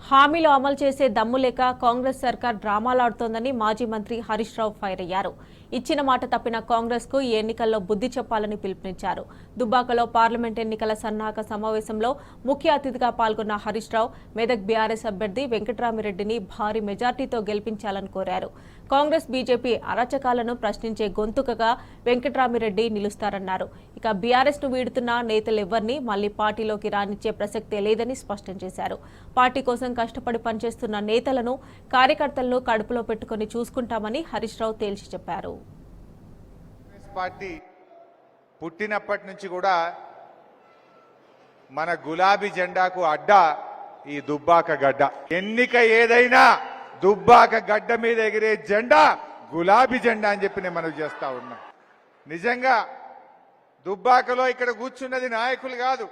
హామీలు అమలు చేసే దమ్ము లేక కాంగ్రెస్ సర్కార్ డ్రామాలాడుతోందని మాజీ మంత్రి హరీష్ రావు ఫైర్ అయ్యారు. ఇచ్చిన మాట తప్పిన కాంగ్రెస్ కు ఈ ఎన్నికల్లో బుద్ధి చెప్పాలని పిలుపునిచ్చారు. దుబ్బాకలో పార్లమెంట్ ఎన్నికల సన్నాహక సమావేశంలో ముఖ్య అతిథిగా పాల్గొన్న హరీష్ రావు మెదక్ బీఆర్ఎస్ అభ్యర్థి వెంకట్రామిరెడ్డిని భారీ మెజార్టీతో గెలిపించాలని కోరారు. కాంగ్రెస్ బీజేపీ అరాచకాలను ప్రశ్నించే గొంతుకగా వెంకట్రామిరెడ్డి నిలుస్తారన్నారు. ఇక బీఆర్ఎస్ ను వీడుతున్న నేతలెవ్వరినీ మళ్లీ పార్టీలోకి రానిచ్చే ప్రసక్తే లేదని స్పష్టం చేశారు. పార్టీ కోసం కష్టపడి పనిచేస్తున్న నేతలను కార్యకర్తలను కడుపులో పెట్టుకుని చూసుకుంటామని హరీష్ రావు తేల్చి చెప్పారు. పార్టీ పుట్టినప్పటి నుంచి కూడా మన గులాబీ జెండాకు అడ్డా ఈ దుబ్బాక గడ్డ. ఎన్నిక ఏదైనా దుబ్బాక గడ్డ మీద ఎగిరే జెండా గులాబీ జెండా అని చెప్పి నేను మనవి చేస్తా ఉన్నా. నిజంగా దుబ్బాకలో ఇక్కడ కూర్చున్నది నాయకులు కాదు,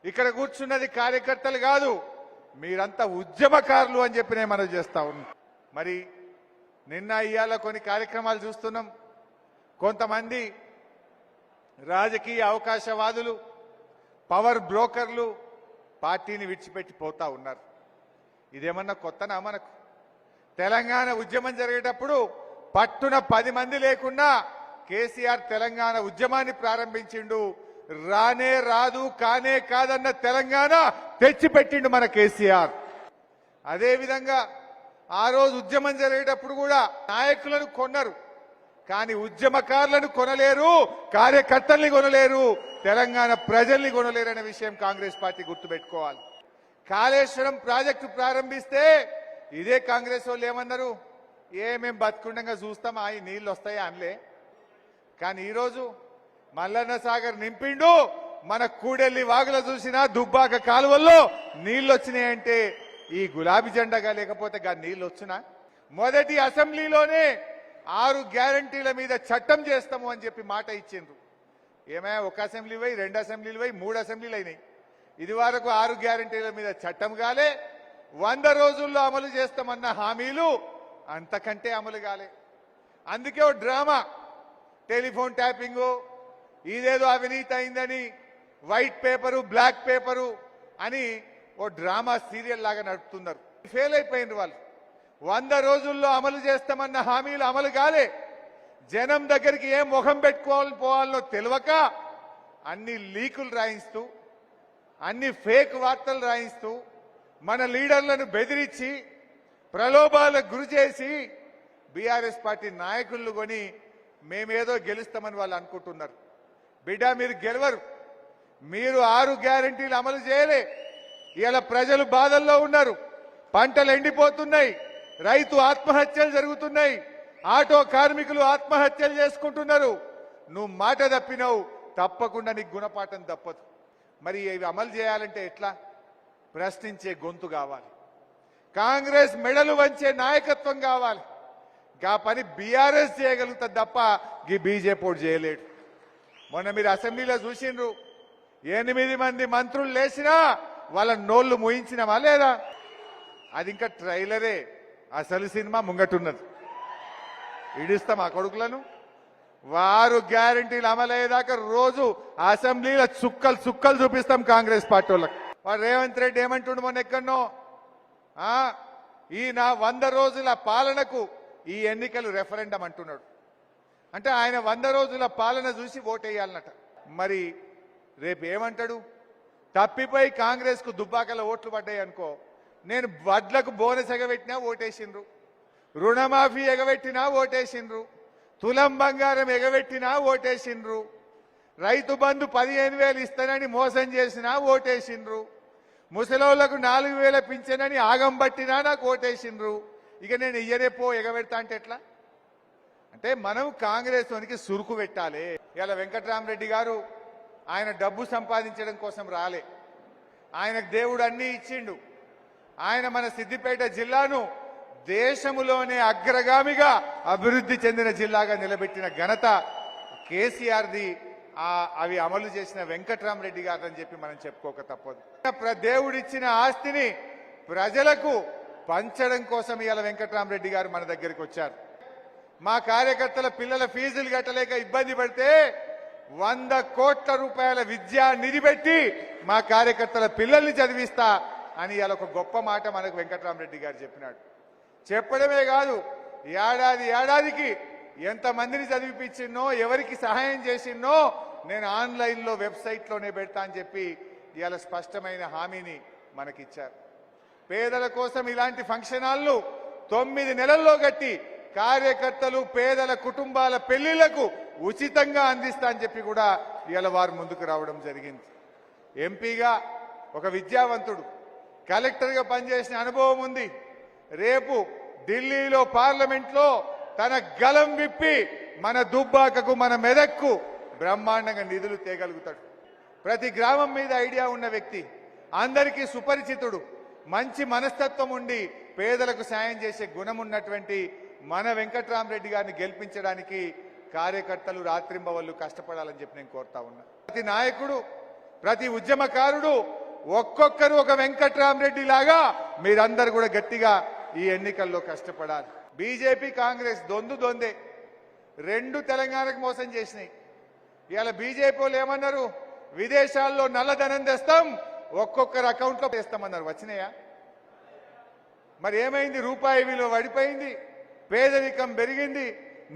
ఇక్కడ కూర్చున్నది కార్యకర్తలు కాదు, మీరంతా ఉద్యమకారులు అని చెప్పి నేను మనవి చేస్తా ఉన్నా. మరి నిన్న ఇవాళ కొన్ని కార్యక్రమాలు చూస్తున్నాం. కొంతమంది రాజకీయ అవకాశవాదులు, పవర్ బ్రోకర్లు పార్టీని విడిచిపెట్టి పోతా ఉన్నారు. ఇదేమన్నా కొత్తనా? మనకు తెలంగాణ ఉద్యమం జరిగేటప్పుడు పట్టున 10 మంది లేకుండా కేసీఆర్ తెలంగాణ ఉద్యమాన్ని ప్రారంభించిండు. రానే రాదు కానే కాదన్న తెలంగాణ తెచ్చిపెట్టిండు మన కేసీఆర్. అదేవిధంగా ఆ రోజు ఉద్యమం జరిగేటప్పుడు కూడా నాయకులను కొన్నారు, కానీ ఉద్యమకారులను కొనలేరు, కార్యకర్తల్ని కొనలేరు, తెలంగాణ ప్రజల్ని కొనలేరు అనే విషయం కాంగ్రెస్ పార్టీ గుర్తుపెట్టుకోవాలి. కాళేశ్వరం ప్రాజెక్టు ప్రారంభిస్తే ఇదే కాంగ్రెస్ వాళ్ళు ఏమన్నారు? మేము బతుకుండగా చూస్తాం, ఆ నీళ్లు వస్తాయా అనలే. కానీ ఈరోజు మల్లన్న సాగర్ నింపిండు, మన కూడెల్లి వాగులో చూసినా దుబ్బాక కాలువల్లో నీళ్లు వచ్చినాయంటే ఈ గులాబీ జెండాగా లేకపోతే నీళ్లు వచ్చినా? మొదటి అసెంబ్లీలోనే 6 గ్యారంటీల మీద చట్టం చేస్తాము అని చెప్పి మాట ఇచ్చిండ్రు. ఏమైనా ఒక అసెంబ్లీ పోయి 2 అసెంబ్లీలు పోయి 3 అసెంబ్లీలు అయినాయి. ఇది వరకు 6 గ్యారంటీల మీద చట్టం కాలే. 100 రోజుల్లో అమలు చేస్తామన్న హామీలు అంతకంటే అమలు కాలే. అందుకే ఓ డ్రామా, టెలిఫోన్ ట్యాపింగు, ఇదేదో అవినీతి అయిందని వైట్ పేపరు బ్లాక్ పేపరు అని ఓ డ్రామా సీరియల్ లాగా నడుపుతున్నారు. ఫెయిల్ అయిపోయినారు వాళ్ళు. 100 రోజుల్లో అమలు చేస్తామన్న హామీలు అమలు కాలే. జనం దగ్గరికి ఏం ముఖం పోవాలో తెలియక అన్ని లీకులు రాయిస్తూ, అన్ని ఫేక్ వార్తలు రాయిస్తూ, మన లీడర్లను బెదిరించి ప్రలోభాలకు గురి చేసి బీఆర్ఎస్ పార్టీ నాయకులను కొని మేమేదో గెలుస్తామని వాళ్ళు అనుకుంటున్నారు. బిడ్డ, మీరు గెలవరు. మీరు 6 గ్యారంటీలు అమలు చేయలే. ఇలా ప్రజలు బాధల్లో ఉన్నారు, పంటలు ఎండిపోతున్నాయి, రైతు ఆత్మహత్యలు జరుగుతున్నాయి, ఆటో కార్మికులు ఆత్మహత్యలు చేసుకుంటున్నారు. నువ్వు మాట తప్పినావు, తప్పకుండా నీకు గుణపాఠం తప్పదు. మరి ఇవి అమలు చేయాలంటే ఎట్లా? ప్రశ్నించే గొంతు కావాలి, కాంగ్రెస్ మెడలు వంచే నాయకత్వం కావాలి. గా పని బీఆర్ఎస్ చేయగలుగుతుంది తప్ప ఈ బీజేపీ చేయలేడు. మొన్న మీరు అసెంబ్లీలో చూసిండ్రు, 8 మంది మంత్రులు లేచినా వాళ్ళ నోళ్లు మూయించినవా లేదా? అది ఇంకా ట్రైలరే, అసలు సినిమా ముంగటున్నది. ఇడిస్తాం ఆ కొడుకులను. 6 గ్యారంటీలు అమలయ్యేదాకా రోజు అసెంబ్లీలో చుక్కలు చూపిస్తాం కాంగ్రెస్ పార్టీ వాళ్ళకి. వాడు రేవంత్ రెడ్డి ఏమంటుండు మొన్న ఎక్కడనో, ఈ నా 100 రోజుల పాలనకు ఈ ఎన్నికలు రెఫరెండం అంటున్నాడు. అంటే ఆయన 100 రోజుల పాలన చూసి ఓటేయాలన్నట. మరి రేపు ఏమంటాడు? తప్పిపోయి కాంగ్రెస్ కు దుబ్బాకల ఓట్లు పడ్డాయి అనుకో, నేను వడ్లకు బోనస్ ఎగబెట్టినా ఓటేసిండ్రు, రుణమాఫీ ఎగబెట్టినా ఓటేసిండ్రు, తులం బంగారం ఎగబెట్టినా ఓటేసిండ్రు, రైతు బంధు 15,000 ఇస్తానని మోసం చేసినా ఓటేసిండ్రు, ముసలోళ్లకు 4,000 పింఛనని ఆగం పట్టినా నాకు ఓటేసిండ్రు. ఇక నేను ఇయ్యరేపో ఎగబెడతా అంటే ఎట్లా? అంటే మనం కాంగ్రెస్ వానికి సురుకు పెట్టాలి. ఇలా వెంకట్రామరెడ్డి గారు ఆయన డబ్బు సంపాదించడం కోసం రాలే, ఆయనకు దేవుడు అన్నీ ఇచ్చిండు. ఆయన మన సిద్దిపేట జిల్లాను దేశములోనే అగ్రగామిగా అభివృద్ధి చెందిన జిల్లాగా నిలబెట్టిన ఘనత కేసీఆర్ది. అవి అమలు చేసిన వెంకట్రామరెడ్డి గారు అని చెప్పి మనం చెప్పుకోక తప్పదు. దేవుడిచ్చిన ఆస్తిని ప్రజలకు పంచడం కోసం ఇవాళ వెంకట్రామరెడ్డి గారు మన దగ్గరికి వచ్చారు. మా కార్యకర్తల పిల్లల ఫీజులు కట్టలేక ఇబ్బంది పడితే 100 కోట్ల రూపాయల విద్యా నిధి పెట్టి మా కార్యకర్తల పిల్లల్ని చదివిస్తా అని ఇలా ఒక గొప్ప మాట మనకు వెంకట్రామరెడ్డి గారు చెప్పినాడు. చెప్పడమే కాదు, ఏడాదికి ఎంతమందిని చదివిపించిన్నో, ఎవరికి సహాయం చేసిన్నో నేను ఆన్లైన్లో వెబ్సైట్లోనే పెడతా అని చెప్పి ఇవాళ స్పష్టమైన హామీని మనకిచ్చారు. పేదల కోసం ఇలాంటి ఫంక్షన్ హాల్లు 9 నెలల్లో కట్టి కార్యకర్తలు పేదల కుటుంబాల పెళ్లిళ్లకు ఉచితంగా అందిస్తా అని చెప్పి కూడా ఇవాళ వారు ముందుకు రావడం జరిగింది. ఎంపీగా ఒక విద్యావంతుడు, కలెక్టర్గా పనిచేసిన అనుభవం ఉంది. రేపు ఢిల్లీలో పార్లమెంట్లో తన గలం విప్పి మన దుబ్బాకకు, మన మెదక్కు బ్రహ్మాండంగా నిధులు తేగలుగుతాడు. ప్రతి గ్రామం మీద ఐడియా ఉన్న వ్యక్తి, అందరికీ సుపరిచితుడు, మంచి మనస్తత్వం ఉండి పేదలకు సాయం చేసే గుణం ఉన్నటువంటి మన వెంకట్రామరెడ్డి గారిని గెలిపించడానికి కార్యకర్తలు రాత్రింబవళ్ళు కష్టపడాలని చెప్పి నేను కోరుతా ఉన్నా. ప్రతి నాయకుడు, ప్రతి ఉద్యమకారుడు ఒక్కొక్కరు ఒక వెంకట్రామరెడ్డి లాగా మీరందరూ కూడా గట్టిగా ఈ ఎన్నికల్లో కష్టపడాలి. బీజేపీ కాంగ్రెస్ దొందే, రెండు తెలంగాణకు మోసం చేసినాయి. ఇవాళ బీజేపీ వాళ్ళు ఏమన్నారు, విదేశాల్లో నల్లధనం తెస్తాం, ఒక్కొక్కరు అకౌంట్లో తెస్తామన్నారు. వచ్చినాయా? మరి ఏమైంది? రూపాయి విలువ పడిపోయింది, పేదరికం పెరిగింది,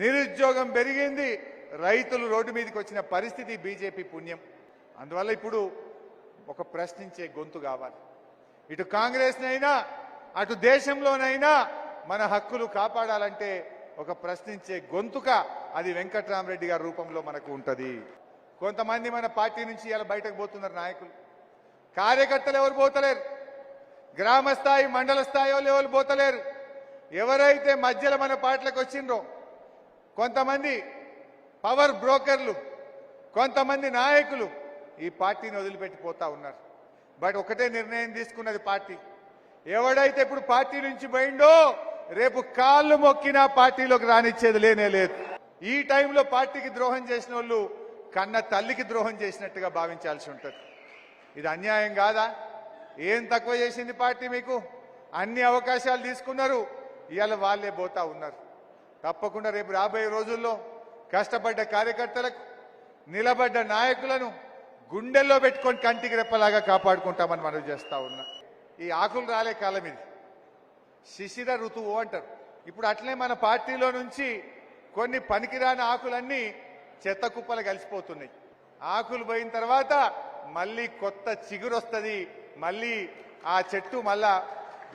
నిరుద్యోగం పెరిగింది, రైతులు రోడ్డు మీదకి వచ్చిన పరిస్థితి బీజేపీ పుణ్యం. అందువల్ల ఇప్పుడు ఒక ప్రశ్నించే గొంతు కావాలి. ఇటు కాంగ్రెస్నైనా అటు దేశంలోనైనా మన హక్కులు కాపాడాలంటే ఒక ప్రశ్నించే గొంతుక అది వెంకట్రామరెడ్డి గారి రూపంలో మనకు ఉంటుంది. కొంతమంది మన పార్టీ నుంచి ఇలా బయటకు పోతున్నారు నాయకులు. కార్యకర్తలు ఎవరు పోతలేరు, గ్రామ స్థాయి మండల స్థాయి వాళ్ళు ఎవరు పోతలేరు. ఎవరైతే మధ్యలో మన పార్టీలకు వచ్చిండ్రో కొంతమంది పవర్ బ్రోకర్లు, కొంతమంది నాయకులు ఈ పార్టీని వదిలిపెట్టిపోతా ఉన్నారు. బట్ ఒకటే నిర్ణయం తీసుకున్నది పార్టీ, ఎవడైతే ఇప్పుడు పార్టీ నుంచి పోయిండో రేపు కాళ్ళు మొక్కినా పార్టీలోకి రానిచ్చేది లేనే లేదు. ఈ టైంలో పార్టీకి ద్రోహం చేసిన వాళ్ళు కన్న తల్లికి ద్రోహం చేసినట్టుగా భావించాల్సి ఉంటుంది. ఇది అన్యాయం కాదా? ఏం తక్కువ చేసింది పార్టీ మీకు? అన్ని అవకాశాలు తీసుకున్నారు, ఇవాళ వాళ్ళే పోతా ఉన్నారు. తప్పకుండా రేపు రాబోయే రోజుల్లో కష్టపడ్డ కార్యకర్తలకు, నిలబడ్డ నాయకులను గుండెల్లో పెట్టుకొని కంటికి రెప్పలాగా కాపాడుకుంటామని మనం చేస్తా ఉన్నా. ఈ ఆకులు రాలే కాలం ఇది, శిశిర ఋతువు అంటారు. ఇప్పుడు అట్లే మన పార్టీలో నుంచి కొన్ని పనికిరాని ఆకులన్నీ చెత్త కుప్పలు కలిసిపోతున్నాయి. ఆకులు పోయిన తర్వాత మళ్ళీ కొత్త చిగురు వస్తుంది, మళ్ళీ ఆ చెట్టు మళ్ళా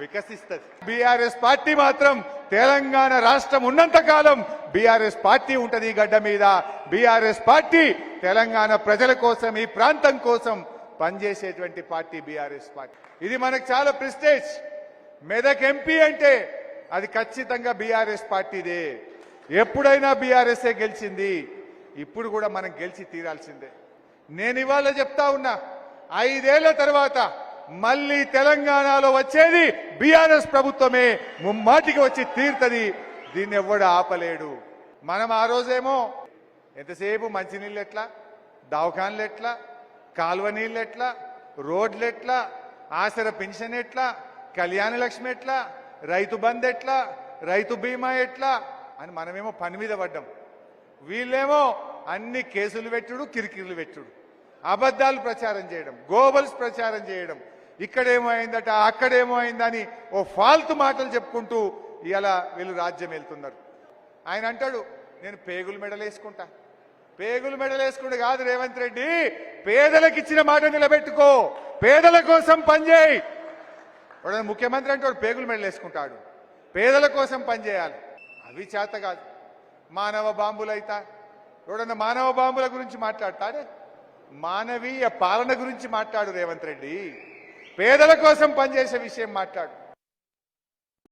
వికసిస్తుంది. బీఆర్ఎస్ పార్టీ మాత్రం తెలంగాణ రాష్ట్రం ఉన్నంత కాలం బీఆర్ఎస్ పార్టీ ఉంటది ఈ గడ్డ మీద. బీఆర్ఎస్ పార్టీ తెలంగాణ ప్రజల కోసం, ఈ ప్రాంతం కోసం పనిచేసేటువంటి పార్టీ బీఆర్ఎస్ పార్టీ. ఇది మనకు చాలా ప్రెస్టేజ్. మెదక్ ఎంపీ అంటే అది ఖచ్చితంగా బీఆర్ఎస్ పార్టీదే. ఎప్పుడైనా బీఆర్ఎస్ఏ గెలిచింది, ఇప్పుడు కూడా మనం గెలిచి తీరాల్సిందే. నేను ఇవాళ చెప్తా ఉన్నా, 5 ఏళ్ల తర్వాత మళ్ళీ తెలంగాణలో వచ్చేది బీఆర్ఎస్ ప్రభుత్వమే, ముమ్మాటికి వచ్చి తీరుతుంది. దీన్ని ఎవ్వడు ఆపలేడు. మనం ఆ రోజేమో ఎంతసేపు మంచినీళ్ళు ఎట్లా, దవాఖాన్లు ఎట్లా, కాలువ నీళ్ళు ఎట్లా, రోడ్లు ఎట్లా, ఆసర పెన్షన్ ఎట్లా, కళ్యాణ లక్ష్మి ఎట్లా, రైతు బంద్ ఎట్లా, రైతు బీమా ఎట్లా అని మనమేమో పని మీద పడ్డాం. వీళ్ళేమో అన్ని కేసులు పెట్టుడు, కిరికిరులు పెట్టుడు, అబద్ధాలు ప్రచారం చేయడం, గోబల్స్ ప్రచారం చేయడం, ఇక్కడేమో అయిందట, అక్కడేమో అయిందని ఓ ఫాల్తు మాటలు చెప్పుకుంటూ ఇలా వీళ్ళు రాజ్యం వెళ్తున్నారు. ఆయన అంటాడు, నేను పేగులు మెడలేసుకుంటా. పేగులు మెడలేసుకుంటే కాదు రేవంత్ రెడ్డి, పేదలకు ఇచ్చిన మాట నిలబెట్టుకో, పేదల కోసం పనిచేయి. వాడు ముఖ్యమంత్రి అంటే వాడు పేగులు మెడలేసుకుంటాడు, పేదల కోసం పనిచేయాలి. అవి చేత కాదు. మానవ బాంబులైతా ఎవడన్నా మానవ బాంబుల గురించి మాట్లాడతాడే? మానవీయ పాలన గురించి మాట్లాడు రేవంత్ రెడ్డి, పేదల కోసం పనిచేసే విషయం మాట్లాడు.